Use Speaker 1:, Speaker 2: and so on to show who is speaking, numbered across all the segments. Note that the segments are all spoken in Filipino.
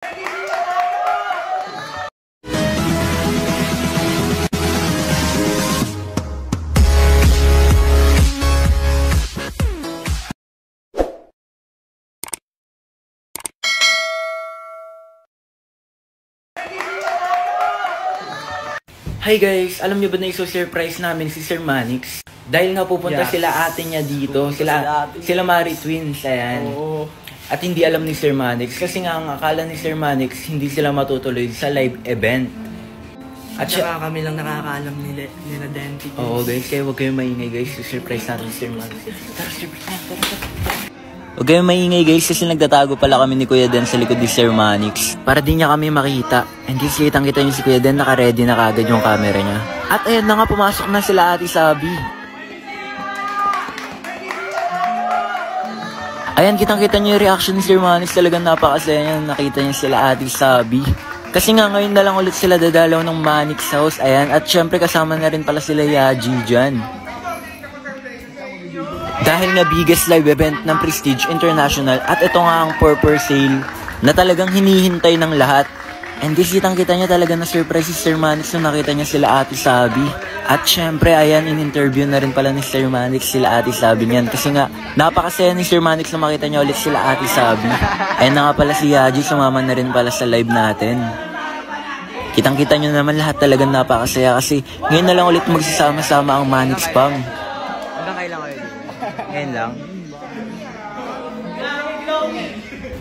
Speaker 1: Hi guys! Alam niyo ba na iso-surprise namin si Sir Manix? Dahil nga pupunta sila ate niya dito, sila Mari Twins, ayan. Oo. At hindi alam ni Sir Manix kasi nga ang akala ni Sir Manix hindi sila matutuloy sa live event.
Speaker 2: At saka kami lang nakakaalam nila Denti.
Speaker 1: Oo guys, kaya huwag kayong maingay guys, surprise natin si Sir Manix. Tara, surprise natin, tara. Huwag kayong maingay guys kasi nagtatago pala kami ni Kuya Den sa likod ni Sir Manix. Para di niya kami makita. And guys, kitang-kita niyo si Kuya Den, naka-ready na kagad yung camera niya. At ayun na nga, pumasok na sila Ate Sabi. Ayan, kitang-kita niyo yung reaction ni Sir Manix. Talagang napakasaya niya nakita niya sila Ate Sabi. Kasi nga ngayon na lang ulit sila dadalaw ng Manix House. Ayan, at syempre kasama na rin pala sila Yaji dyan. Dahil nga biggest live event ng Prestige International at ito nga ang purpose sale na talagang hinihintay ng lahat. And guys, kitang-kita niya talaga na surprise si Sir Manix nung nakita niya sila Ate Sabi. At syempre, ayan, in-interview na rin pala ni Sir Manix sila Ate Sabi niyan. Kasi nga, napakasaya ni Sir Manix na makita niya ulit sila Ate Sabi. Ayan na nga pala si Yaji, sumama na rin pala sa live natin. Kitang-kita niyo naman lahat talagang napakasaya kasi ngayon na lang ulit magsasama-sama ang Manix Pam.
Speaker 2: Hanggang kailan kayo? Ngayon lang.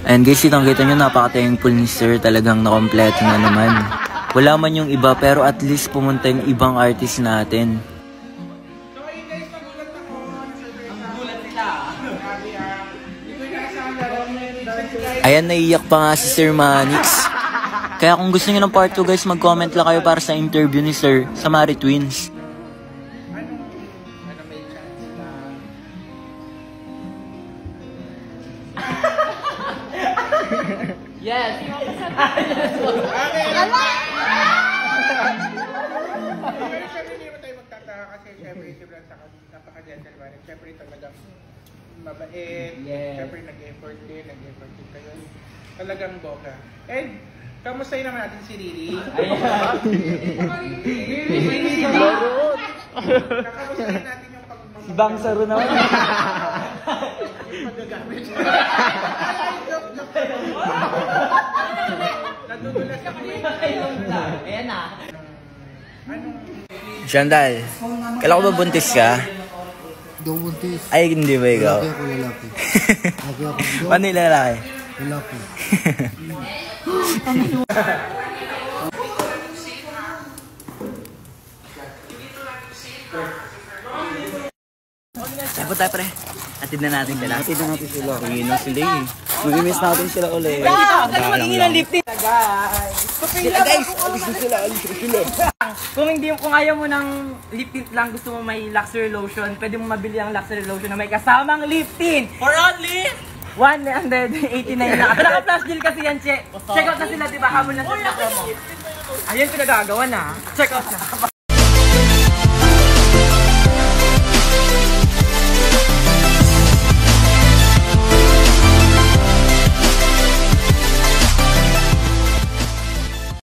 Speaker 1: And guys, kitang-kita nyo, napaka-thankful ni Sir. Talagang nakompleto na naman. Wala man yung iba, pero at least pumunta yung ibang artist natin. Ayan, naiiyak pa nga si Sir Manix. Kaya kung gusto nyo ng part 2 guys, mag-comment lang kayo para sa interview ni Sir sa Mari Twins.
Speaker 3: Yes.
Speaker 4: Kasi syempre sobrang napaka-gentleman. Syempre talagang mabait. Syempre nag-effort din kayo. Talagang boka. And kamustahin naman natin si Riri? Riri! Kakamustahin natin yung
Speaker 1: Si Bangsaro naman.
Speaker 4: paggagamit. Nadudulas ako eh.
Speaker 3: Ayan na.
Speaker 1: Shandal, kala ko ba buntis ka?
Speaker 5: Hindi ako buntis.
Speaker 1: Ay, hindi ba ikaw?
Speaker 5: Laki ako lalaki. Laki ako.
Speaker 1: Paano yung lalaki?
Speaker 5: Lalaki.
Speaker 1: Sabo tayo pre. Atid na natin sila.
Speaker 5: Atid na natin sila.
Speaker 1: Uwi na sila eh. Mag-miss natin sila ulit.
Speaker 3: Magiging ng lifting.
Speaker 1: Guys, alis na sila.
Speaker 3: Kung ayaw mo ng lip tint lang, gusto mo may luxury lotion, pwede mo mabili ang luxury lotion na may kasamang lip tint. For only 189 lang. Naka-flash deal kasi yan, check out na sila, diba? Habol na sila promo. Ayun, pinagagawa na. Check out na.